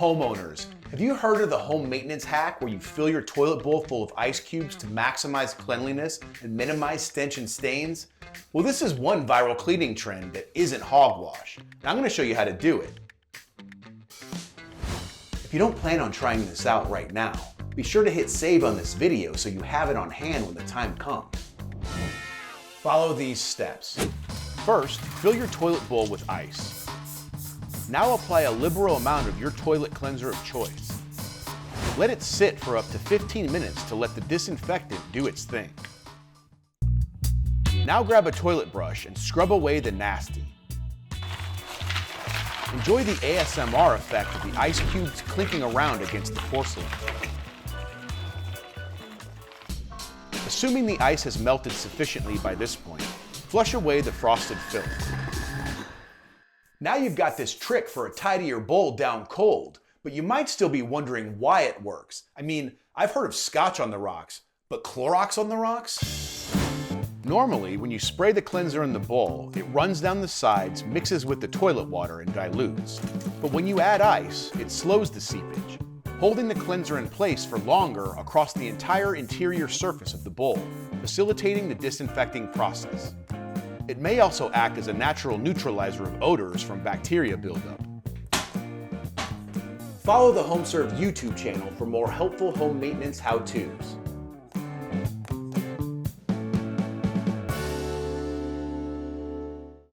Homeowners, have you heard of the home maintenance hack where you fill your toilet bowl full of ice cubes to maximize cleanliness and minimize stench and stains? Well, this is one viral cleaning trend that isn't hogwash. Now I'm going to show you how to do it. If you don't plan on trying this out right now, be sure to hit save on this video so you have it on hand when the time comes. Follow these steps. First, fill your toilet bowl with ice. Now apply a liberal amount of your toilet cleanser of choice. Let it sit for up to 15 minutes to let the disinfectant do its thing. Now grab a toilet brush and scrub away the nasty. Enjoy the ASMR effect of the ice cubes clinking around against the porcelain. Assuming the ice has melted sufficiently by this point, flush away the frosted filth. Now you've got this trick for a tidier bowl down cold, but you might still be wondering why it works. I mean, I've heard of Scotch on the rocks, but Clorox on the rocks? Normally, when you spray the cleanser in the bowl, it runs down the sides, mixes with the toilet water, and dilutes. But when you add ice, it slows the seepage, holding the cleanser in place for longer across the entire interior surface of the bowl, facilitating the disinfecting process. It may also act as a natural neutralizer of odors from bacteria buildup. Follow the HomeServe YouTube channel for more helpful home maintenance how-tos.